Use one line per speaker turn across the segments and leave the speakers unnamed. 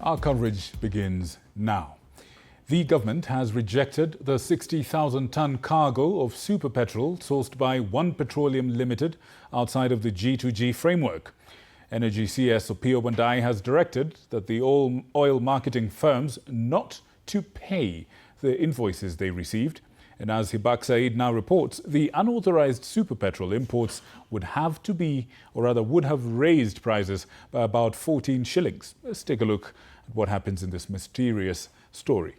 Our coverage begins now. The government has rejected the 60,000-ton cargo of super petrol sourced by One Petroleum Limited outside of the G2G framework. Energy CS Opiyo has directed that the oil marketing firms not to pay the invoices they received. And as Hibak Said now reports, the unauthorized super petrol imports would have raised prices by about 14 shillings. Let's take a look at what happens in this mysterious story.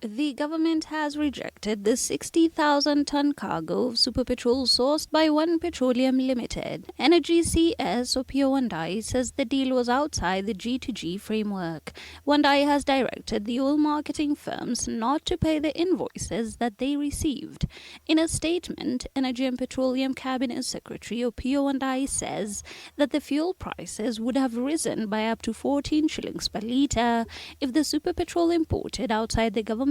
The government has rejected the 60,000-ton cargo of super petrol sourced by One Petroleum Limited. Energy CS Opiyo says the deal was outside the G2G framework. Wandai has directed the oil marketing firms not to pay the invoices that they received. In a statement, Energy and Petroleum Cabinet Secretary Opiyo says that the fuel prices would have risen by up to 14 shillings per litre if the super petrol imported outside the government-to-government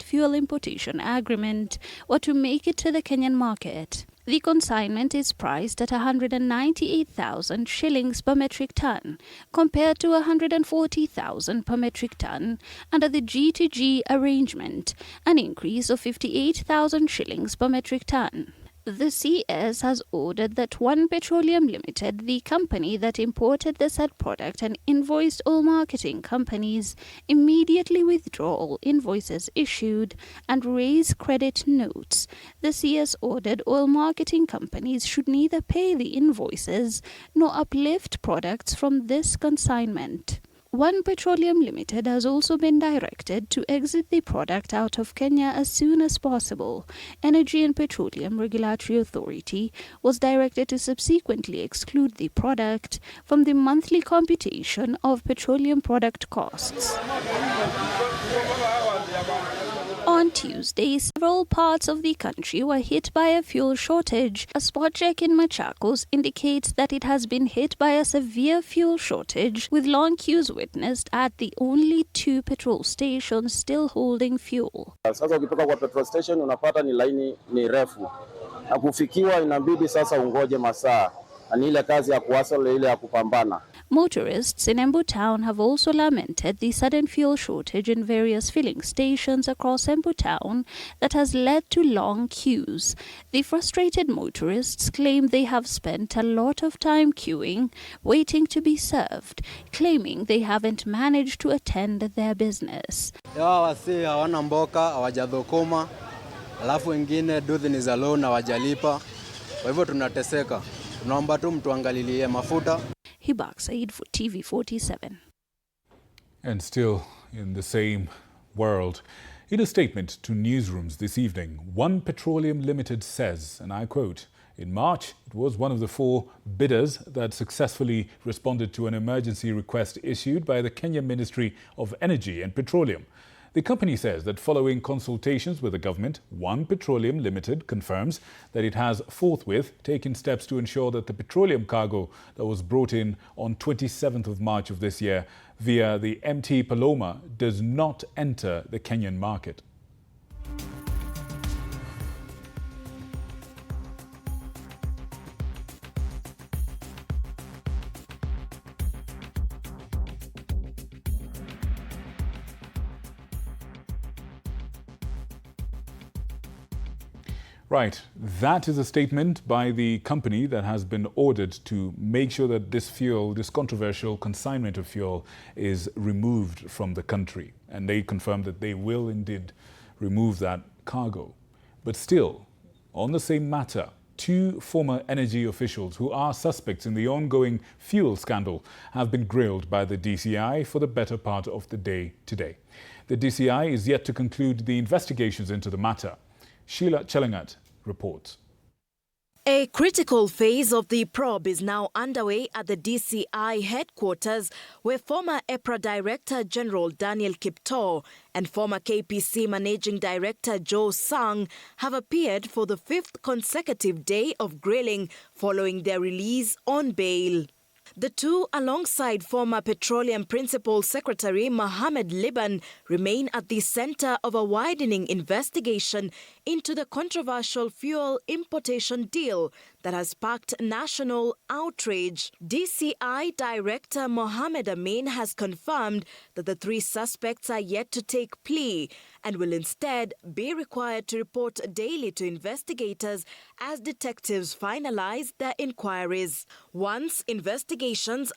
fuel importation agreement were to make it to the Kenyan market. The consignment is priced at 198,000 shillings per metric ton, compared to 140,000 per metric ton under the G2G arrangement, an increase of 58,000 shillings per metric ton. The CS has ordered that One Petroleum Limited, the company that imported the said product and invoiced all marketing companies, immediately withdraw all invoices issued and raise credit notes. The CS ordered oil marketing companies should neither pay the invoices nor uplift products from this consignment. One Petroleum Limited has also been directed to exit the product out of Kenya as soon as possible. Energy and Petroleum Regulatory Authority was directed to subsequently exclude the product from the monthly computation of petroleum product costs. On Tuesday, several parts of the country were hit by a fuel shortage. A spot check in Machakos indicates that it has been hit by a severe fuel shortage, with long queues witnessed at the only 2 petrol stations still holding fuel.
Sasa ukitoka kwa petrol station unapata ni laini ni refu. Na kufikiwa inabidi sasa ungoje masaa. Ni ile kazi ya kuwasili ile ya kupambana.
Motorists in Embu Town have also lamented the sudden fuel shortage in various filling stations across Embu Town that has led to long queues. The frustrated motorists claim they have spent a lot of time queuing, waiting to be served, claiming they haven't managed to attend their business.
Wasi hawana mboka, hawajadhokoma, alafu wengine duthi ni za loan hawajalipa. Kwa hivyo tunateseka. Tunaomba tu mtuangalilie mafuta.
Hibak Said for TV47.
And still in the same world, in a statement to newsrooms this evening, One Petroleum Limited says, and I quote, "In March, it was one of the 4 bidders that successfully responded to an emergency request issued by the Kenya Ministry of Energy and Petroleum. The company says that following consultations with the government, One Petroleum Limited confirms that it has forthwith taken steps to ensure that the petroleum cargo that was brought in on 27th of March of this year via the MT Paloma does not enter the Kenyan market." Right, that is a statement by the company that has been ordered to make sure that this fuel, this controversial consignment of fuel, is removed from the country. And they confirm that they will indeed remove that cargo. But still, on the same matter, 2 former energy officials who are suspects in the ongoing fuel scandal have been grilled by the DCI for the better part of the day today. The DCI is yet to conclude the investigations into the matter. Sheila Chelangat reports.
A critical phase of the probe is now underway at the DCI headquarters, where former EPRA Director General Daniel Kiptoo and former KPC Managing Director Joe Sang have appeared for the 5th consecutive day of grilling following their release on bail. The two, alongside former Petroleum Principal Secretary Mohamed Liban, remain at the center of a widening investigation into the controversial fuel importation deal that has sparked national outrage. DCI Director Mohamed Amin has confirmed that the three suspects are yet to take plea and will instead be required to report daily to investigators as detectives finalize their inquiries. Once investigations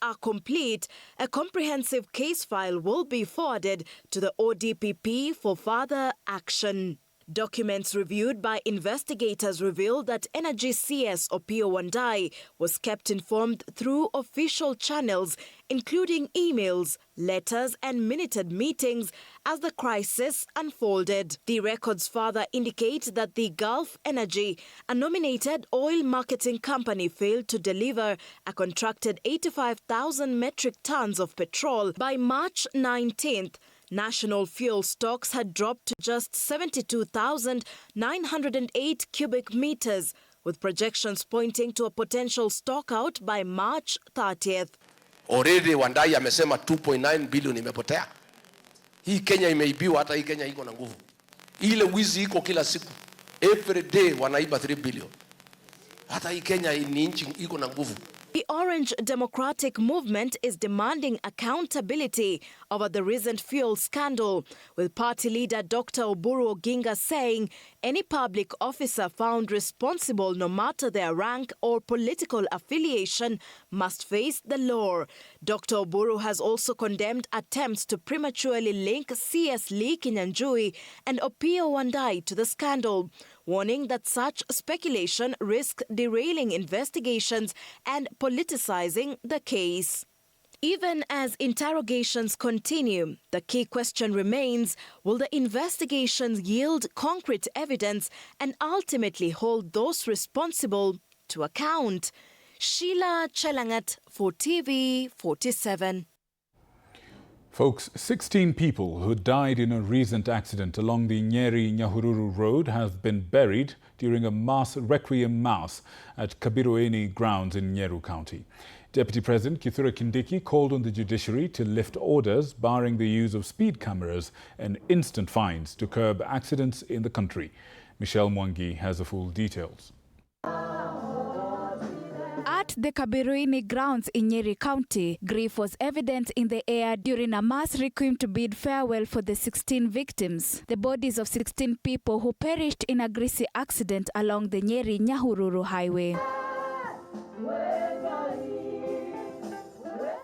are complete, a comprehensive case file will be forwarded to the ODPP for further action. Documents reviewed by investigators revealed that Energy CS Opiyo Wandayi was kept informed through official channels, including emails, letters and minuted meetings as the crisis unfolded. The records further indicate that the Gulf Energy, a nominated oil marketing company, failed to deliver a contracted 85,000 metric tons of petrol by March 19th. National fuel stocks had dropped to just 72,908 cubic meters, with projections pointing to a potential stockout by March 30th.
Already Wandayi amesema 2.9 billion imepotea. Hii Kenya imeibiwa, hata hii Kenya iko na nguvu. Ile wizi iko kila siku. Every day wanaiba 3 billion. Hata hii Kenya ni nchi iko na nguvu.
The Orange Democratic Movement is demanding accountability over the recent fuel scandal, with party leader Dr. Oburu Oginga saying any public officer found responsible, no matter their rank or political affiliation, must face the law. Dr. Oburu has also condemned attempts to prematurely link CS Lee Kinyanjui and Opiyo Wandayi to the scandal, warning that such speculation risks derailing investigations and politicizing the case. Even as interrogations continue, the key question remains, will the investigations yield concrete evidence and ultimately hold those responsible to account? Sheila Chelangat for TV47.
Folks, 16 people who died in a recent accident along the Nyeri-Nyahururu road have been buried during a mass requiem mass at Kabiroeni grounds in Nyeru County. Deputy President Kithure Kindiki called on the judiciary to lift orders barring the use of speed cameras and instant fines to curb accidents in the country. Michelle Mwangi has the full details.
At the Kabiroeni grounds in Nyeri County, grief was evident in the air during a mass requiem to bid farewell for the 16 victims, the bodies of 16 people who perished in a greasy accident along the Nyeri-Nyahururu highway.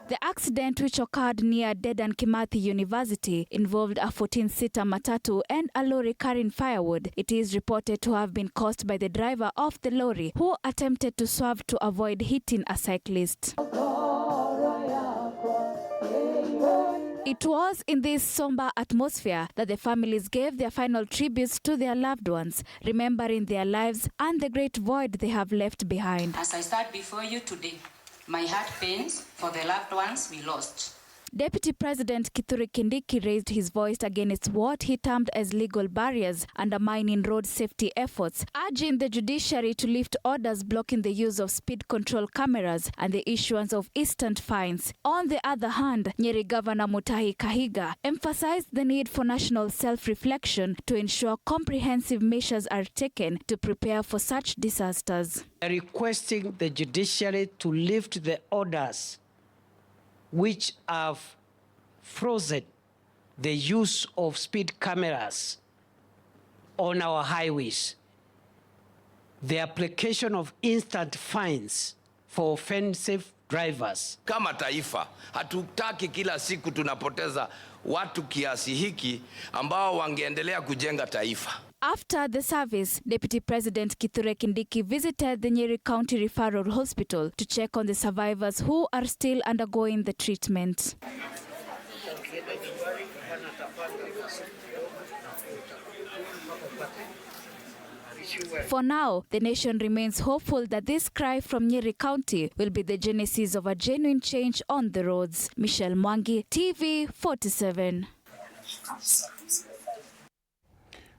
The accident, which occurred near Dedan Kimathi University, involved a 14-seater matatu and a lorry carrying firewood. It is reported to have been caused by the driver of the lorry, who attempted to swerve to avoid hitting a cyclist. It was in this somber atmosphere that the families gave their final tributes to their loved ones, remembering their lives and the great void they have left behind.
As I stand before you today, my heart pains for the loved ones we lost.
Deputy President Kithure Kindiki raised his voice against what he termed as legal barriers undermining road safety efforts, urging the judiciary to lift orders blocking the use of speed control cameras and the issuance of instant fines. On the other hand, Nyeri Governor Mutahi Kahiga emphasized the need for national self-reflection to ensure comprehensive measures are taken to prepare for such disasters.
Requesting the judiciary to lift the orders which have frozen the use of speed cameras on our highways, the application of instant fines for offensive drivers.
Kama taifa, hatutaki kila siku tunapoteza watu kiasi hiki ambao wangeendelea kujenga taifa.
After the service, Deputy President Kithure Kindiki visited the Nyeri County Referral Hospital to check on the survivors who are still undergoing the treatment. For now, the nation remains hopeful that this cry from Nyeri County will be the genesis of a genuine change on the roads. Michelle Mwangi, TV47.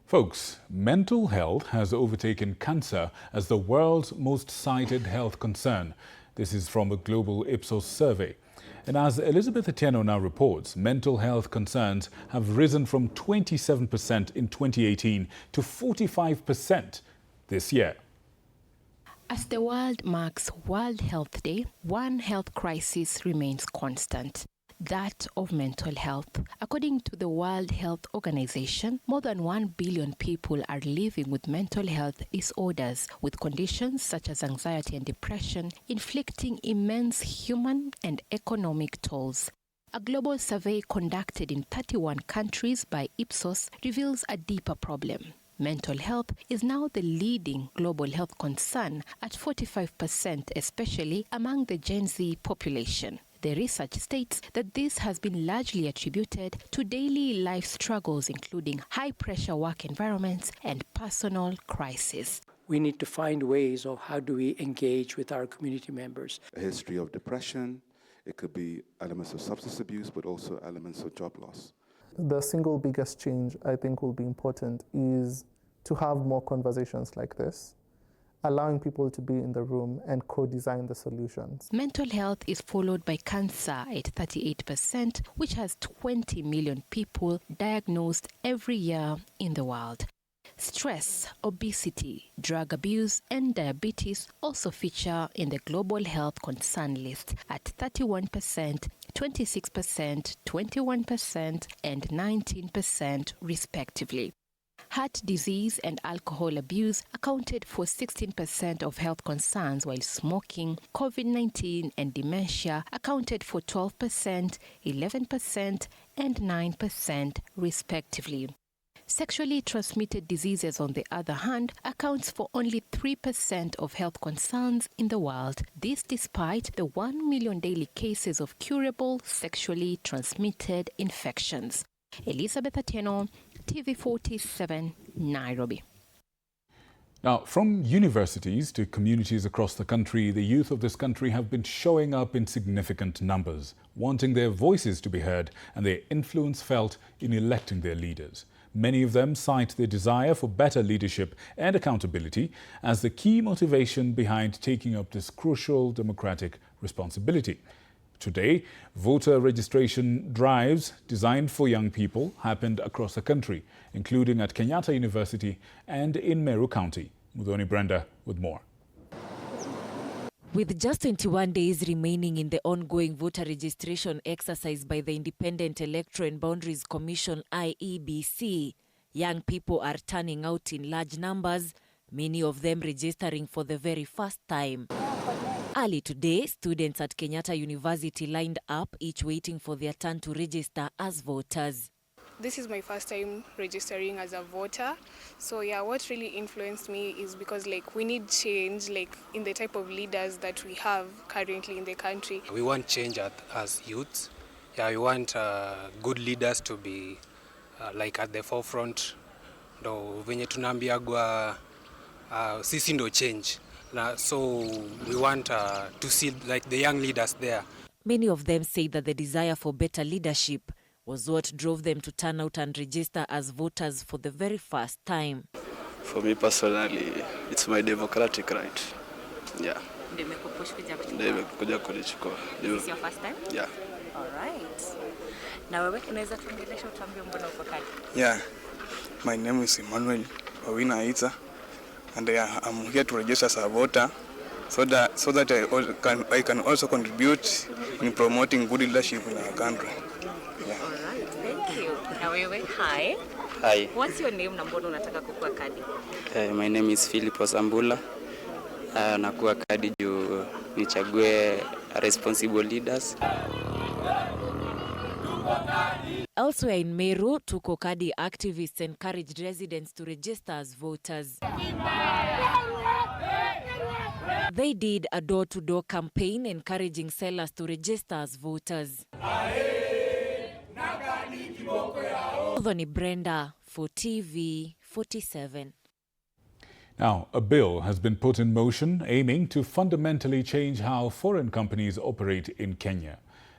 Folks, mental health has overtaken cancer as the world's most cited health concern. This is from a global Ipsos survey. And as Elizabeth Atieno now reports, mental health concerns have risen from 27% in 2018 to 45% this year.
As the world marks World Health Day, one health crisis remains constant: that of mental health. According to the World Health Organization, more than 1 billion people are living with mental health disorders, with conditions such as anxiety and depression inflicting immense human and economic tolls. A global survey conducted in 31 countries by Ipsos reveals a deeper problem. Mental health is now the leading global health concern at 45%, especially among the Gen Z population. The research states that this has been largely attributed to daily life struggles, including high-pressure work environments and personal crises.
We need to find ways of how do we engage with our community members.
A history of depression, it could be elements of substance abuse, but also elements of job loss.
The single biggest change I think will be important is to have more conversations like this, allowing people to be in the room and co-design the solutions.
Mental health is followed by cancer at 38%, which has 20 million people diagnosed every year in the world. Stress, obesity, drug abuse, and diabetes also feature in the global health concern list at 31%, 26%, 21%, and 19% respectively. Heart disease and alcohol abuse accounted for 16% of health concerns, while smoking, COVID-19, and dementia accounted for 12%, 11%, and 9% respectively. Sexually transmitted diseases, on the other hand, accounts for only 3% of health concerns in the world. This despite the 1 million daily cases of curable sexually transmitted infections. Elizabeth Atieno, TV47, Nairobi.
Now, from universities to communities across the country, the youth of this country have been showing up in significant numbers, wanting their voices to be heard and their influence felt in electing their leaders. Many of them cite their desire for better leadership and accountability as the key motivation behind taking up this crucial democratic responsibility. Today, voter registration drives designed for young people happened across the country, including at Kenyatta University and in Meru County. Mudhoni Brenda with more.
With just 21 days remaining in the ongoing voter registration exercise by the Independent Electoral and Boundaries Commission IEBC, young people are turning out in large numbers, many of them registering for the very first time. Early today, students at Kenyatta University lined up, each waiting for their turn to register as voters.
This is my first time registering as a voter. So yeah, what really influenced me is because we need change in the type of leaders that we have currently in the country.
We want change as youths. Yeah, we want good leaders to be at the forefront. Ndo venye tunaambiagwa sisi ndo change. So we want to see the young leaders there.
Many of them say that the desire for better leadership was what drove them to turn out and register as voters for the very first time.
For me personally, it's my democratic right. Yeah.
Is this your first time?
Yeah.
All right. Now,
yeah. My name is Emmanuel Owina Aita, and I'm here to register as a voter so that I can also contribute in promoting good leadership in our country.
Yeah. All right, thank you. Now, hi.
Hi.
What's your name? Unataka kukua kadi?
My name is Philip Osambula. Nakuwa kadi juu nichague responsible leaders.
Elsewhere in Meru, Tuko Kadi activists encouraged residents to register as voters. They did a door-to-door campaign encouraging sellers to register as voters. Mudhoni Brenda for TV47.
Now, a bill has been put in motion aiming to fundamentally change how foreign companies operate in Kenya.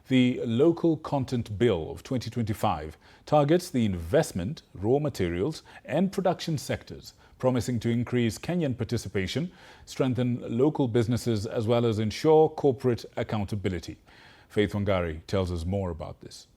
The Local Content Bill of 2025 targets the investment, raw materials and production sectors, promising to increase Kenyan participation, strengthen local businesses as well as ensure corporate accountability. Faith Wangari tells us more about this.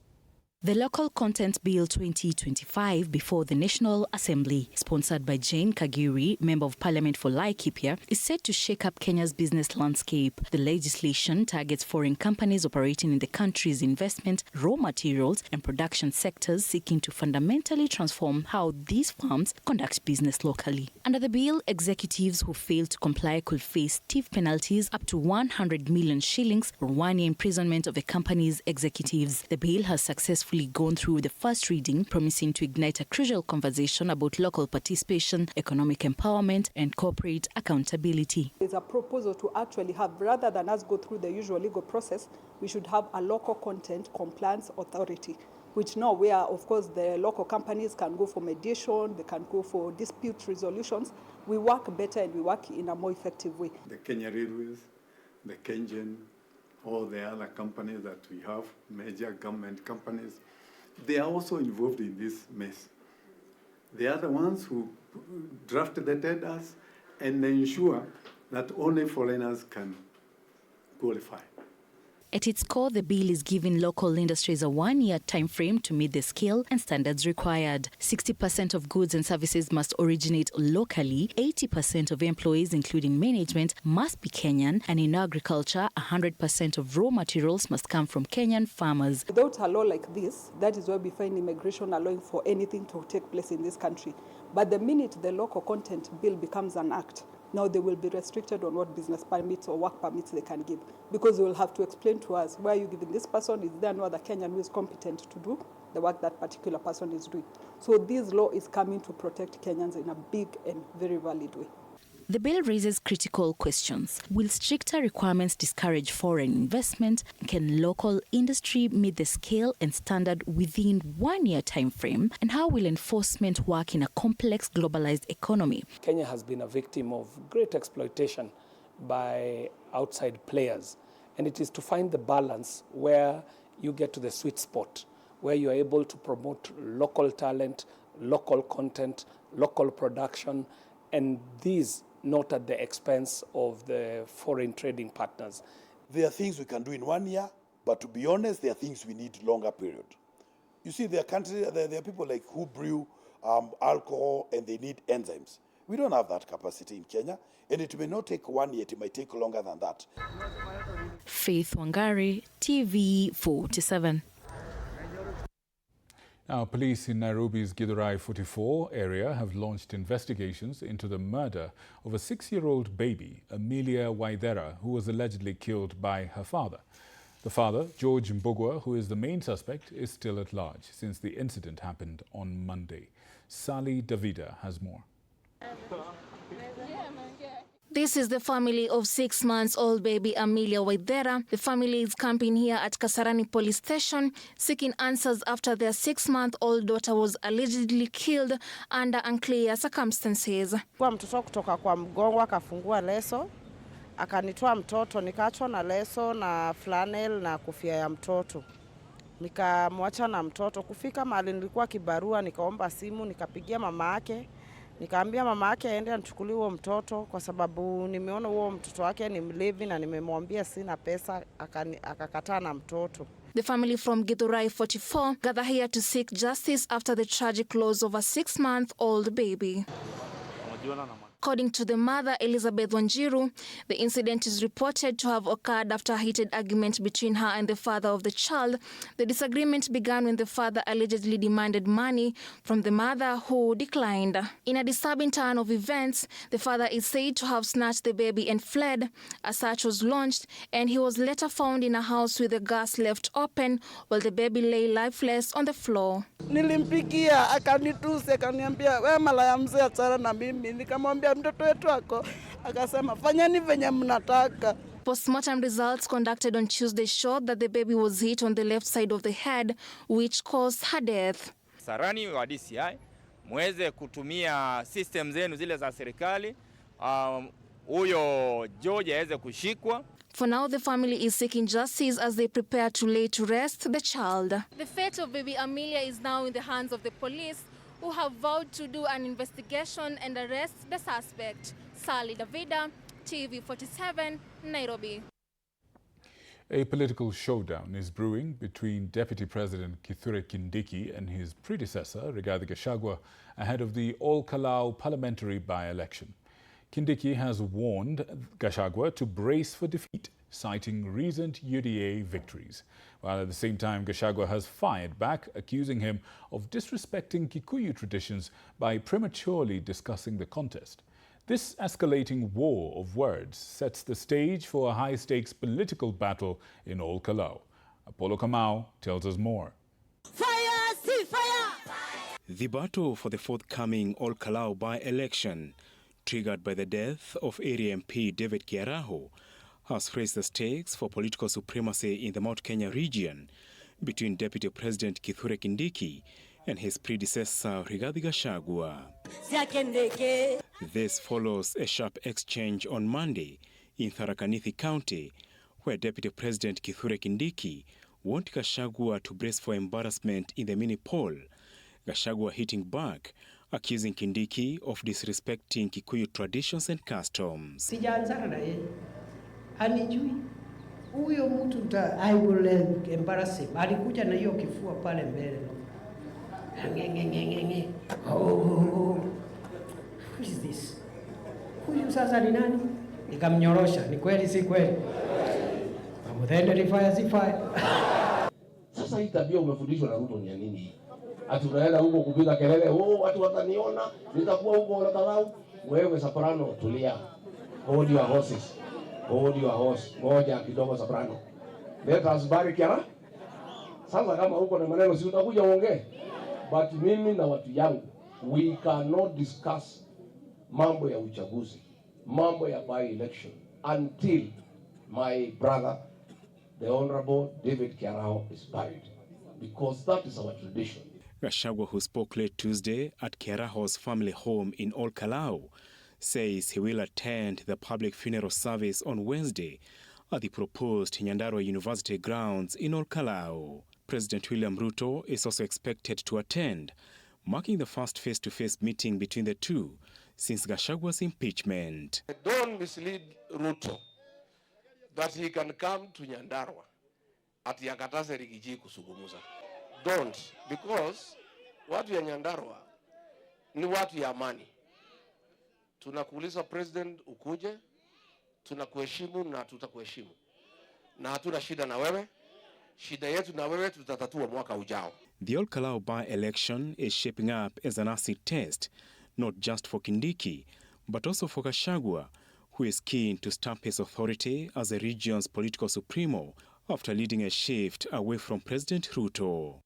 The Local Content Bill 2025 before the National Assembly, sponsored by Jane Kagiri, Member of Parliament for Laikipia, is set to shake up Kenya's business landscape. The legislation targets foreign companies operating in the country's investment, raw materials and production sectors, seeking to fundamentally transform how these firms conduct business locally. Under the bill, executives who fail to comply could face stiff penalties up to 100 million shillings or 1 year imprisonment of a company's executives. The bill has successfully gone through the first reading, promising to ignite a crucial conversation about local participation, economic empowerment and corporate accountability.
There's a proposal to actually have, rather than us go through the usual legal process, we should have a local content compliance authority, which now where, of course, the local companies can go for mediation, they can go for dispute resolutions. We work better and we work in a more effective way.
The Kenya Railways, the Kenyan, all the other companies that we have, major government companies, they are also involved in this mess. They are the ones who drafted the tenders and ensure that only foreigners can qualify.
At its core, the bill is giving local industries a 1 year time frame to meet the scale and standards required. 60% of goods and services must originate locally, 80% of employees, including management, must be Kenyan, and in agriculture, 100% of raw materials must come from Kenyan farmers.
Without a law like this, that is why we find immigration allowing for anything to take place in this country. But the minute the local content bill becomes an act, now they will be restricted on what business permits or work permits they can give, because they will have to explain to us, why are you giving this person? Is there no other Kenyan who is competent to do the work that particular person is doing? So this law is coming to protect Kenyans in a big and very valid way.
The bill raises critical questions. Will stricter requirements discourage foreign investment? Can local industry meet the scale and standard within 1 year time frame? And how will enforcement work in a complex globalized economy?
Kenya has been a victim of great exploitation by outside players. And it is to find the balance where you get to the sweet spot, where you are able to promote local talent, local content, local production, and these not at the expense of the foreign trading partners.
There are things we can do in 1 year, but to be honest, there are things we need longer period. You see, there are people like who brew alcohol and they need enzymes. We don't have that capacity in Kenya, and it may not take 1 year, it might take longer than that.
Faith Wangari, TV47.
Now, police in Nairobi's Githurai 44 area have launched investigations into the murder of a 6-year-old baby, Amelia Waithera, who was allegedly killed by her father. The father, George Mbugua, who is the main suspect, is still at large since the incident happened on Monday. Sally Davida has more.
This is the family of 6-month-old baby Amelia Waithera. The family is camping here at Kasarani police station, seeking answers after their 6-month-old daughter was allegedly killed under unclear circumstances.
Kwa mtoto kutoka kwa mgongo akafungua leso, akanitoa mtoto, nikaachwa na leso na flannel na kofia ya mtoto. Nikamwacha na mtoto. Kufika mahali nilikuwa kibarua, nikaomba simu, nikapigia mama yake. Nikaambia mama yake aende anichukulie huo mtoto kwa sababu nimeona huo mtoto wake ni mlevi na nimemwambia sina pesa, akakataa na mtoto.
The family from Githurai 44 gather here to seek justice after the tragic loss of a 6-month-old baby. According to the mother, Elizabeth Wanjiru, the incident is reported to have occurred after a heated argument between her and the father of the child. The disagreement began when the father allegedly demanded money from the mother, who declined. In a disturbing turn of events, the father is said to have snatched the baby and fled. A search was launched, and he was later found in a house with the gas left open while the baby lay lifeless on the floor.
Nilimpigia, akanituse, akaniambia, wewe malaya mzee achana na mimi. Nikamwambia mtoto wetu wako, akasema fanyeni venye mnataka.
Postmortem results conducted on Tuesday showed that the baby was hit on the left side of the head, which caused her death.
Sarani wa DCI muweze kutumia system zenu zile za serikali, huyo George aweze kushikwa.
For now, the family is seeking justice as they prepare to lay to rest the child. The fate of baby Amelia is now in the hands of the police, who have vowed to do an investigation and arrest the suspect. Sally Davida, TV47, Nairobi.
A political showdown is brewing between Deputy President Kithure Kindiki and his predecessor, Rigathi Gachagua, ahead of the Ol-Kalou parliamentary by-election. Kindiki has warned Gachagua to brace for defeat, citing recent UDA victories, while at the same time Gachagua has fired back, accusing him of disrespecting Kikuyu traditions by prematurely discussing the contest. This escalating war of words sets the stage for a high-stakes political battle in Ol-Kalou. Apollo Kamau tells us more.
Fire! See fire!
The battle for the forthcoming Ol-Kalou by-election, triggered by the death of area MP David Kiaraho, has raised the stakes for political supremacy in the Mount Kenya region between Deputy President Kithure Kindiki and his predecessor Rigathi Gachagua. This follows a sharp exchange on Monday in Tharaka Nithi County, where Deputy President Kithure Kindiki warned Gachagua to brace for embarrassment in the mini poll. Gachagua hitting back, accusing Kindiki of disrespecting Kikuyu traditions and customs.
Sijaanzana na yeye. Hanijui. Huyo mtu I will embarrass him. Alikuja na hiyo kifua pale mbele. Oh. Who is this? Huyu sasa ni nani? Nikamnyorosha. Ni kweli si kweli? Amutende rifaya si fire.
Sasa hii tabia umefundishwa na Ruto ni nini? Ati unaenda huko kupiga kelele, watu wataniona, nitakuwa huko unadharau. Wewe soprano tulia. Hold your horses. Hold your horse. Ngoja kidogo soprano. Let us bury Kiara. Sasa kama huko na maneno si utakuja uongee. But mimi na watu yangu, we cannot discuss mambo ya uchaguzi, mambo ya by-election until my brother, the Honorable David Kiaraho, is buried. Because that is our tradition.
Gachagua, who spoke late Tuesday at Kiaraho's family home in Ol-Kalou, says he will attend the public funeral service on Wednesday at the proposed Nyandarua University grounds in Ol-Kalou. President William Ruto is also expected to attend, marking the first face-to-face meeting between the two since Gachagua's impeachment.
Don't mislead Ruto that he can come to Nyandarua ati akataze Rigiji kusugumuza. Don't, because watu ya Nyandarua ni watu ya amani. Tunakuuliza president ukuje, tunakuheshimu na tutakuheshimu. Na hatuna shida na wewe. Shida yetu na wewe tutatatua mwaka ujao.
The Ol-Kalou by-election is shaping up as an acid test, not just for Kindiki, but also for Gachagua, who is keen to stamp his authority as the region's political supremo after leading a shift away from President Ruto.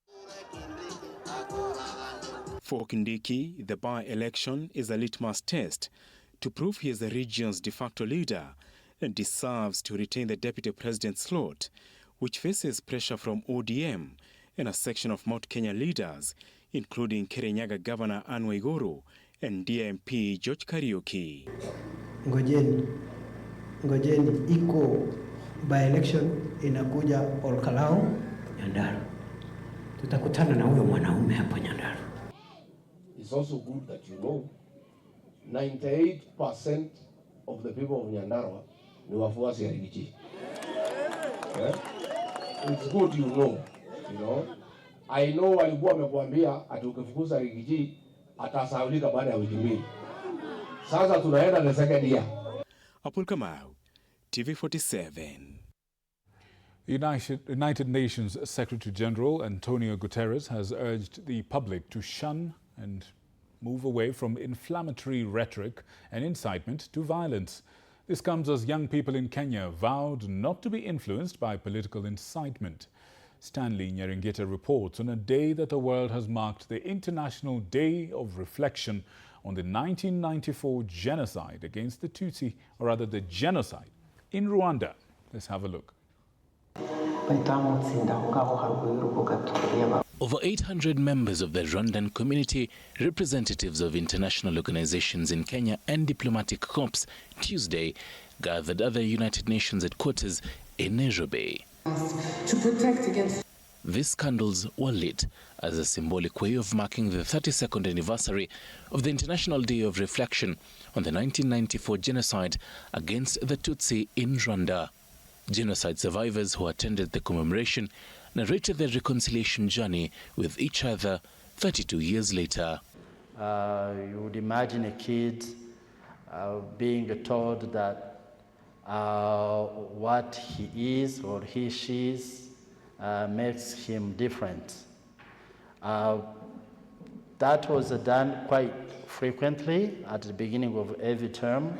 For Kindiki, the by-election is a litmus test to prove he is the region's de facto leader and deserves to retain the deputy president slot, which faces pressure from ODM and a section of Mount Kenya leaders, including Kirinyaga Governor Anne Waiguru and DMP George Kariuki.
Ngojeni iko by-election inakuja Ol-Kalou Nyandarua. Tutakutana na huyo mwanaume hapo Nyandarua.
It's also good that you know 98% of the people of Nyandarua ni wafuasi ya Rigiji. Yeah? It's good you know. I know walikuwa wamekuambia ati ukifukuza Rigiji atasahaulika baada ya wiki mbili. Sasa tunaenda the second year.
Apollo Kamau, TV47.
United Nations Secretary General Antonio Guterres has urged the public to shun and move away from inflammatory rhetoric and incitement to violence. This comes as young people in Kenya vowed not to be influenced by political incitement. Stanley Nyeringita reports on a day that the world has marked the International Day of Reflection on the 1994 genocide against the Tutsi, or rather the genocide in Rwanda. Let's have a look.
Over 800 members of the Rwandan community, representatives of international organizations in Kenya and diplomatic corps Tuesday gathered at the United Nations headquarters in Nairobi.
To protect against
These candles were lit as a symbolic way of marking the 32nd anniversary of the International Day of Reflection on the 1994 genocide against the Tutsi in Rwanda. Genocide survivors who attended the commemoration narrated their reconciliation journey with each other 32 years later.
You would imagine a kid being told that what he is or she is makes him different. That was done quite frequently at the beginning of every term.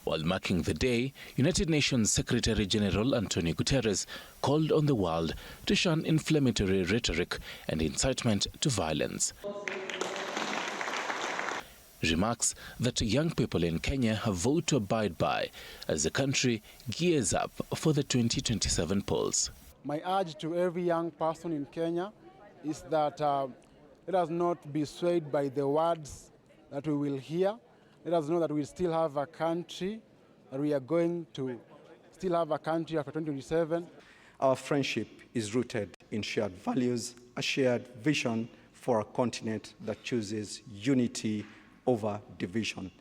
While marking the day, United Nations Secretary General Antonio Guterres called on the world to shun inflammatory rhetoric and incitement to violence. Remarks that young people in Kenya have vowed to abide by as the country gears up for the 2027 polls.
My urge to every young person in Kenya is that let us not be swayed by the words that we will hear. Let us know that we still have a country, that we are going to still have a country after 2027.
Our friendship is rooted in shared values, a shared vision for a continent that chooses unity over division,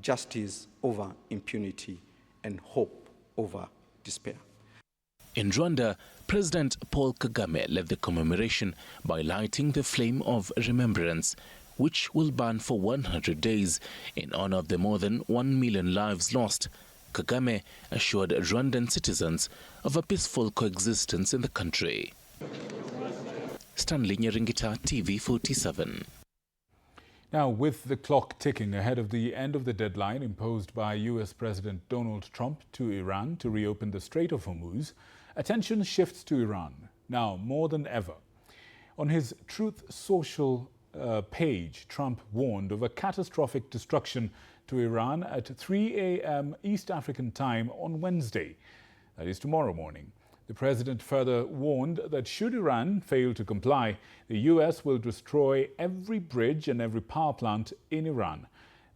justice over impunity, and hope over despair.
In Rwanda, President Paul Kagame led the commemoration by lighting the flame of remembrance, which will burn for 100 days in honor of the more than 1 million lives lost. Kagame assured Rwandan citizens of a peaceful coexistence in the country. Stanley Nyeringita, TV47.
Now, with the clock ticking ahead of the end of the deadline imposed by U.S. President Donald Trump to Iran to reopen the Strait of Hormuz, attention shifts to Iran, now more than ever. On his Truth Social page, Trump warned of a catastrophic destruction to Iran at 3 a.m. East African time on Wednesday, that is tomorrow morning. The president further warned that should Iran fail to comply, the U.S. will destroy every bridge and every power plant in Iran.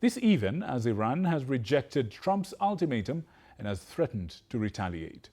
This even as Iran has rejected Trump's ultimatum and has threatened to retaliate.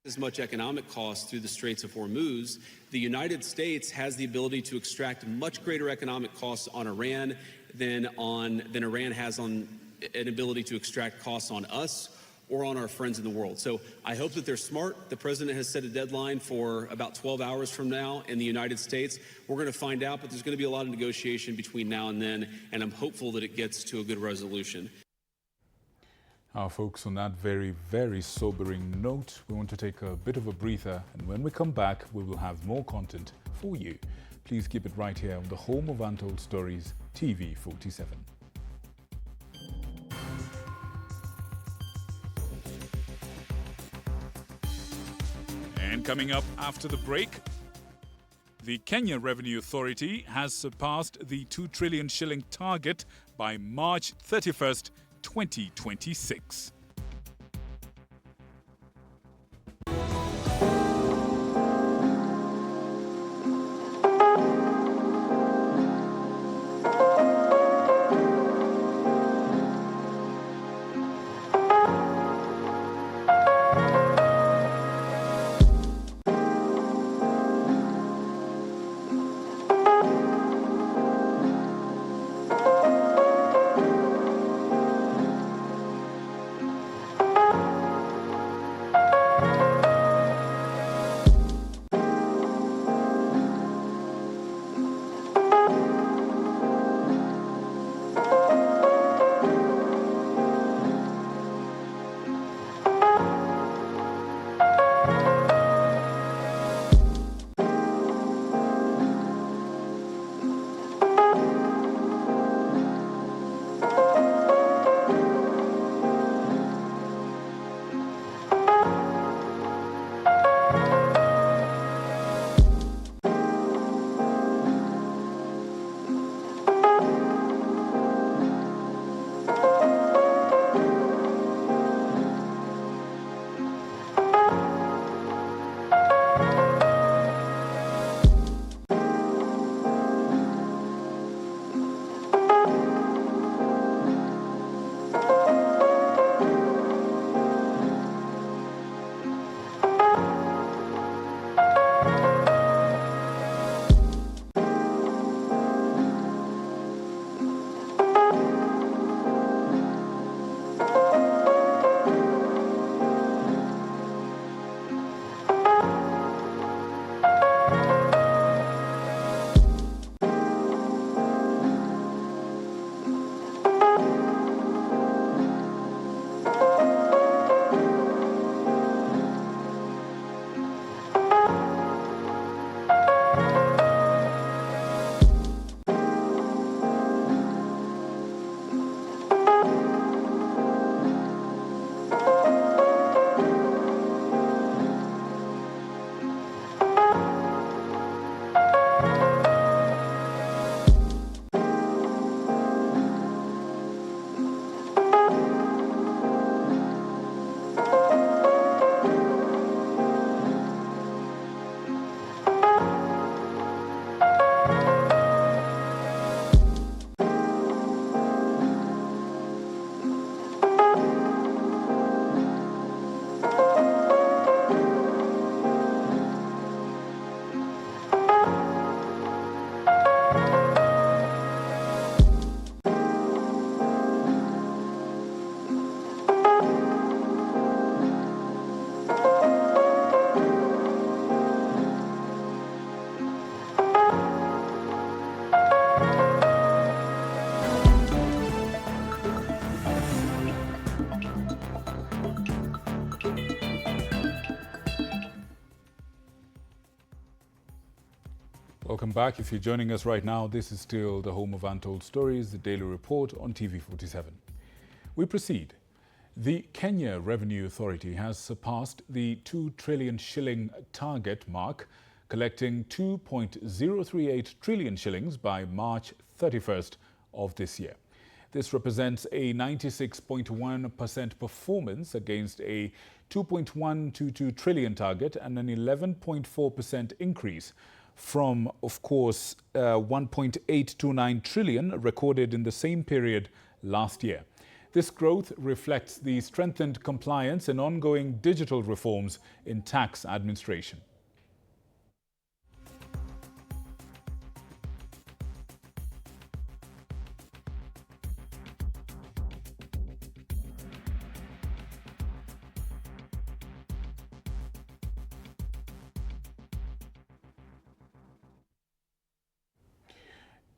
As much economic cost through the Straits of Hormuz, the United States has the ability to extract much greater economic costs on Iran than Iran has on an ability to extract costs on us or on our friends in the world. So I hope that they're smart. The president has set a deadline for about 12 hours from now in the United States. We're going to find out, but there's going to be a lot of negotiation between now and then, and I'm hopeful that it gets to a good resolution.
Folks, on that very, very sobering note, we want to take a bit of a breather, and when we come back, we will have more content for you. Please keep it right here on the home of Untold Stories, TV47. And coming up after the break, the Kenya Revenue Authority has surpassed the 2 trillion shilling target by March 31st, 2026. Welcome back. If you're joining us right now, this is still the home of Untold Stories, the daily report on TV47. We proceed. The Kenya Revenue Authority has surpassed the 2 trillion shilling target mark, collecting 2.038 trillion shillings by March 31st of this year. This represents a 96.1% performance against a 2.122 trillion target and an 11.4% increase from, of course, 1.829 trillion recorded in the same period last year. This growth reflects the strengthened compliance and ongoing digital reforms in tax administration.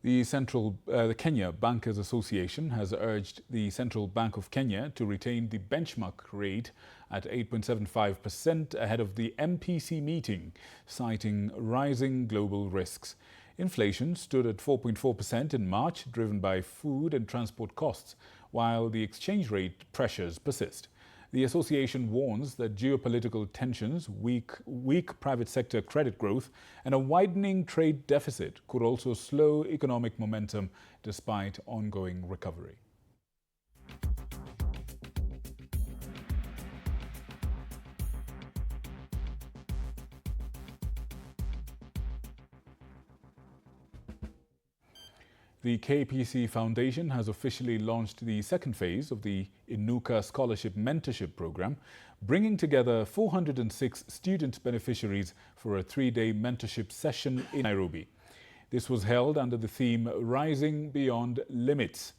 The Kenya Bankers Association has urged the Central Bank of Kenya to retain the benchmark rate at 8.75% ahead of the MPC meeting, citing rising global risks. Inflation stood at 4.4% in March, driven by food and transport costs, while the exchange rate pressures persist. The association warns that geopolitical tensions, weak private sector credit growth, and a widening trade deficit could also slow economic momentum despite ongoing recovery. The KPC Foundation has officially launched the second phase of the Inuka Scholarship Mentorship Program, bringing together 406 student beneficiaries for a 3-day mentorship session in Nairobi. This was held under the theme Rising Beyond Limits.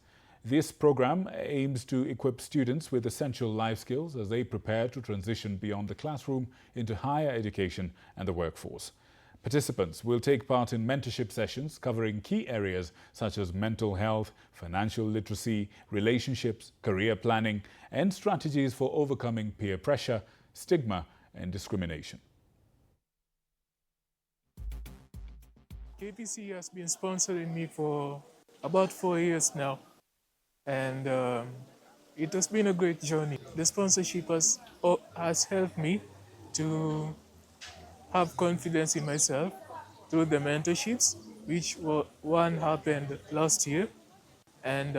This program aims to equip students with essential life skills as they prepare to transition beyond the classroom into higher education and the workforce. Participants will take part in mentorship sessions covering key areas such as mental health, financial literacy, relationships, career planning, and strategies for overcoming peer pressure, stigma, and discrimination.
KPC has been sponsoring me for about 4 years now, and it has been a great journey. The sponsorship has helped me to have confidence in myself through the mentorships, which one happened last year, and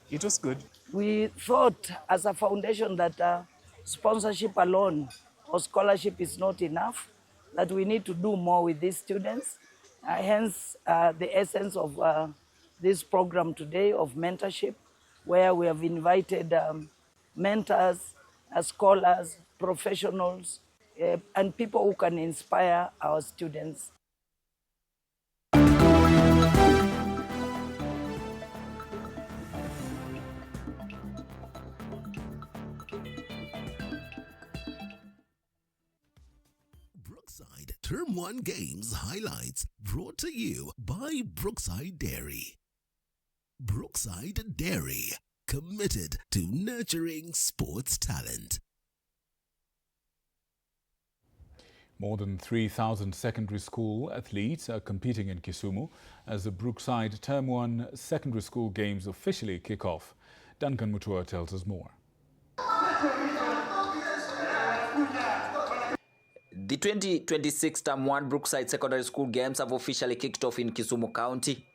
it was good.
We thought as a foundation that sponsorship alone or scholarship is not enough, that we need to do more with these students. Hence the essence of this program today of mentorship, where we have invited mentors, scholars, professionals, and people who can inspire our students.
Brookside Term 1 Games highlights brought to you by Brookside Dairy. Brookside Dairy, committed to nurturing sports talent.
More than 3,000 secondary school athletes are competing in Kisumu as the Brookside Term 1 Secondary School Games officially kick off. Duncan Mutua tells us more.
The 2026 Term 1 Brookside Secondary School Games have officially kicked off in Kisumu County,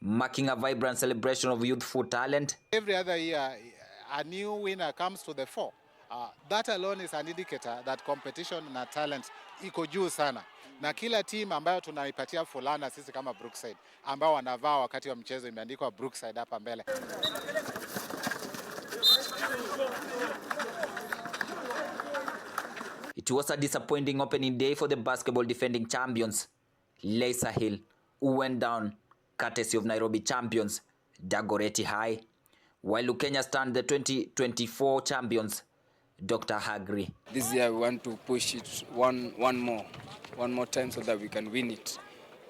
marking a vibrant celebration of youthful talent.
Every other year, a new winner comes to the fore. That alone is an indicator that competition na talent iko juu sana. Na kila team ambayo tunaipatia fulana sisi kama Brookside, ambao wanavaa wakati wa mchezo imeandikwa Brookside hapa mbele.
It was a disappointing opening day for the basketball defending champions, Leisa Hill, who went down courtesy of Nairobi champions, Dagoretti High, while Lukenya stand the 2024 champions, Dr. Hagri.
This year we want to push it one more time so that we can win it.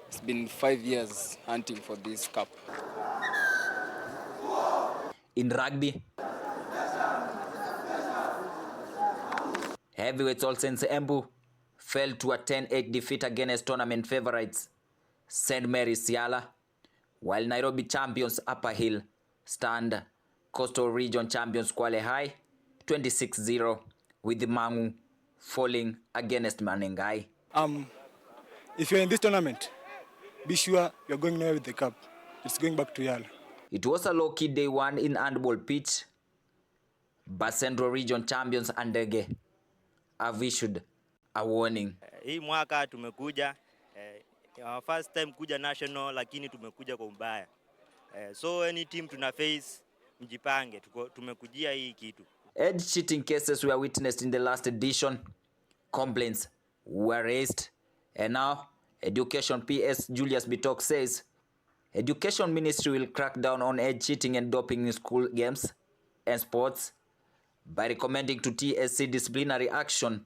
It's been 5 years hunting for this cup.
In rugby, heavyweights All Saints Embu fell to a 10-8 defeat against tournament favourites St. Mary's Siala, while Nairobi champions Upper Hill stand Coastal Region champions Kwale High 26-0, with the Mangu falling against Menengai.
If you're in this tournament, be sure you're going nowhere with the cup. It's going back to Yala.
It was a low-key day one in handball pitch, but Central Region champions Andege have issued a warning.
Hii mwaka tumekuja our first time kuja national, lakini tumekuja kwa mbaya. So any team tuna face, mjipange, tumekujia hii kitu.
Edge cheating cases were witnessed in the last edition. Complaints were raised, and now Education PS Julius Bitok says Education Ministry will crack down on edge cheating and doping in school games and sports by recommending to TSC disciplinary action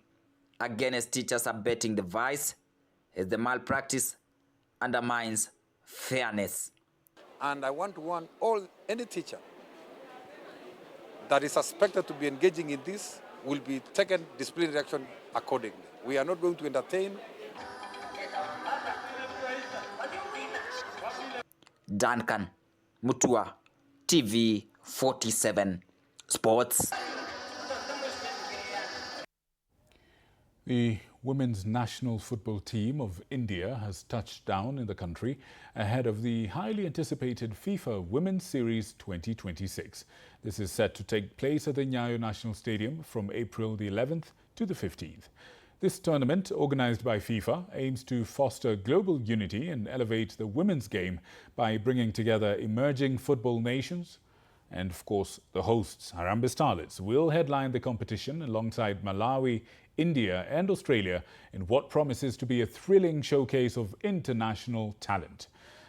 against teachers abetting the vice, as the malpractice undermines fairness.
And I want to warn any teacher that is suspected to be engaging in this will be taken disciplinary action accordingly. We are not going to entertain.
Duncan Mutua, TV47 Sports.
The women's national football team of India has touched down in the country ahead of the highly anticipated FIFA Women's Series 2026. This is set to take place at the Nyayo National Stadium from April the 11th to the 15th. This tournament, organized by FIFA, aims to foster global unity and elevate the women's game by bringing together emerging football nations. And of course, the hosts, Harambee Starlets, will headline the competition alongside Malawi, India and Australia in what promises to be a thrilling showcase of international talent.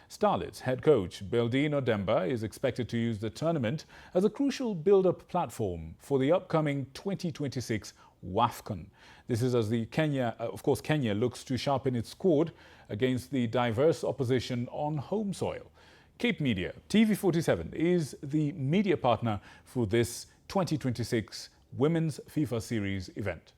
Starlets head coach Beldine Odemba is expected to use the tournament as a crucial build-up platform for the upcoming 2026 WAFCON. This is as Kenya looks to sharpen its squad against the diverse opposition on home soil. Cape Media, TV47, is the media partner for this 2026 Women's FIFA Series event.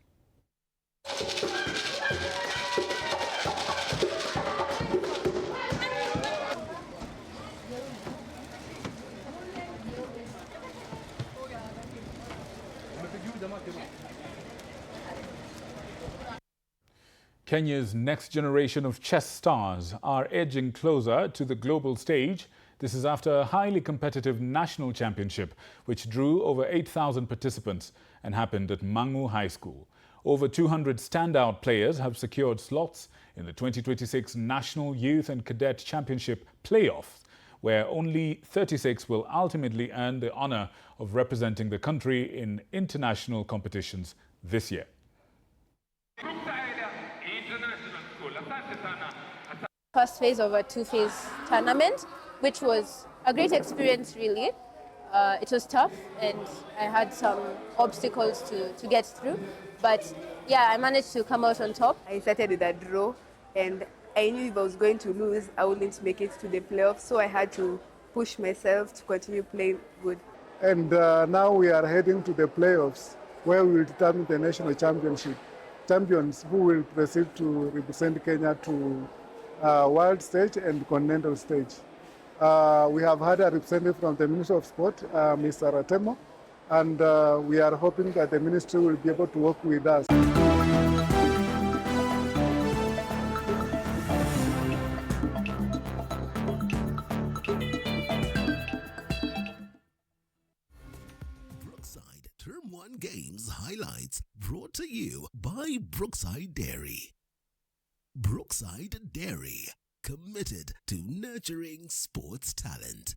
Kenya's next generation of chess stars are edging closer to the global stage. This is after a highly competitive national championship, which drew over 8,000 participants and happened at Mangu High School. Over 200 standout players have secured slots in the 2026 National Youth and Cadet Championship playoffs, where only 36 will ultimately earn the honor of representing the country in international competitions this year.
First phase of a two-phase tournament, which was a great experience, really. It was tough and I had some obstacles to get through, but yeah, I managed to come out on top.
I started with a draw and I knew if I was going to lose, I wouldn't make it to the playoffs, so I had to push myself to continue playing good.
And now we are heading to the playoffs, where we will determine the national championship. Champions who will proceed to represent Kenya to world stage and continental stage. We have had a representative from the Ministry of Sport, Mr. Ratemo, and we are hoping that the ministry will be able to work with us.
Brookside Term 1 Games highlights brought to you by Brookside Dairy. Brookside Dairy, committed to nurturing sports talent.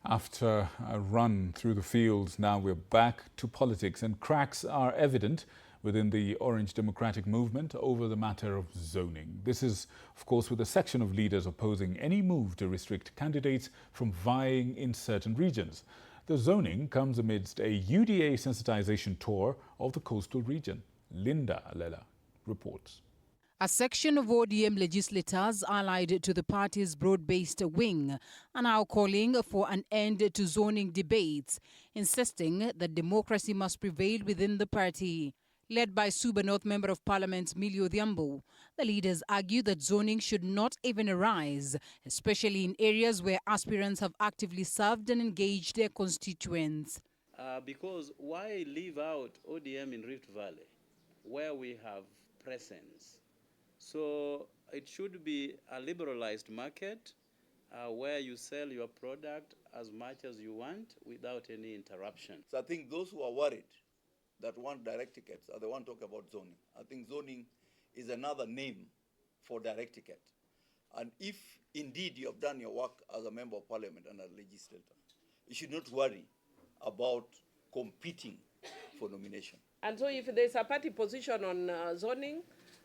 After a run through the fields, now we're back to politics, and cracks are evident within the Orange Democratic Movement over the matter of zoning. This is, of course, with a section of leaders opposing any move to restrict candidates from vying in certain regions. The zoning comes amidst a UDA sensitization tour of the coastal region. Linda Alela reports.
A section of ODM legislators allied to the party's broad-based wing are now calling for an end to zoning debates, insisting that democracy must prevail within the party. led by Suba North Member of Parliament Millie Odhiambo. The leaders argue that zoning should not even arise, especially in areas where aspirants have actively served and engaged their constituents.
Because why leave out ODM in Rift Valley, where we have presence? So it should be a liberalized market where you sell your product as much as you want without any interruption.
So I think those who are worried that want direct tickets are the ones talking about zoning. I think zoning is another name for direct ticket. And if indeed you have done your work as a member of parliament and a legislator, you should not worry about competing for nomination.
And so if there's a party position on zoning,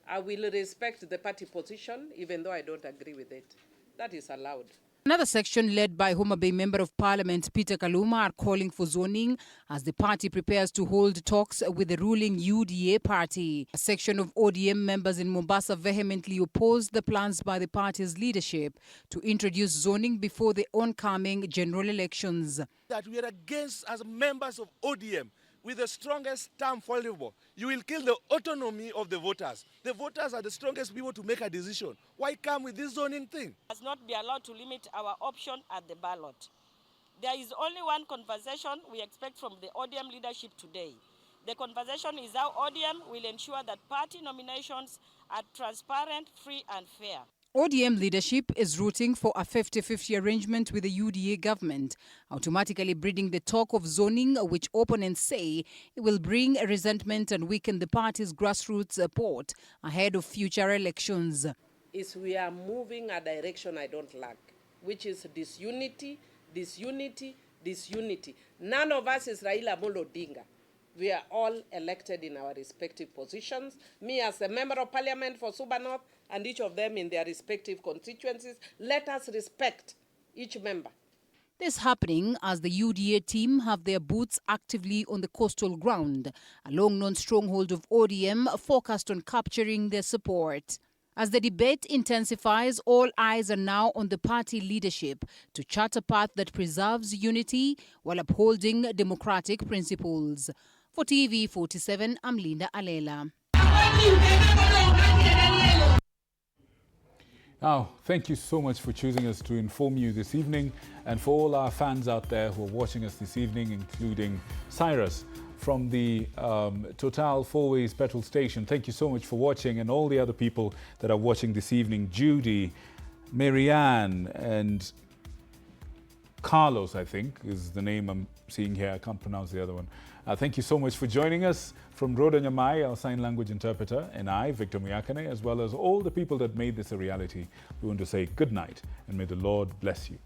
I will respect the party position, even though I don't agree with it. That is allowed.
Another section led by Homa Bay Member of Parliament Peter Kaluma are calling for zoning as the party prepares to hold talks with the ruling UDA party. A section of ODM members in Mombasa vehemently opposed the plans by the party's leadership to introduce zoning before the oncoming general elections.
That we are against as members of ODM with the strongest term possible. You will kill the autonomy of the voters. The voters are the strongest people to make a decision. Why come with this zoning thing?
Must not be allowed to limit our option at the ballot. There is only one conversation we expect from the ODM leadership today. The conversation is how ODM will ensure that party nominations are transparent, free and fair.
ODM leadership is rooting for a 50-50 arrangement with the UDA government, automatically breeding the talk of zoning, which opponents say it will bring a resentment and weaken the party's grassroots support ahead of future elections.
We are moving a direction I don't like, which is disunity, disunity, disunity. None of us is Raila Amolo Odinga. We are all elected in our respective positions. Me as a member of parliament for Suba North and each of them in their respective constituencies. Let us respect each member.
This happening as the UDA team have their boots actively on the coastal ground, a long-known stronghold of ODM focused on capturing their support. As the debate intensifies, all eyes are now on the party leadership to chart a path that preserves unity while upholding democratic principles. For TV47, I'm Linda Alela.
Now, thank you so much for choosing us to inform you this evening, and for all our fans out there who are watching us this evening, including Cyrus from the Total Fourways petrol station. Thank you so much for watching, and all the other people that are watching this evening. Judy, Marianne, and Carlos, I think, is the name I'm seeing here. I can't pronounce the other one. Thank you so much for joining us. From Rhoda Nyamai, our sign language interpreter, and I, Victor Muyakane, as well as all the people that made this a reality, we want to say good night, and may the Lord bless you.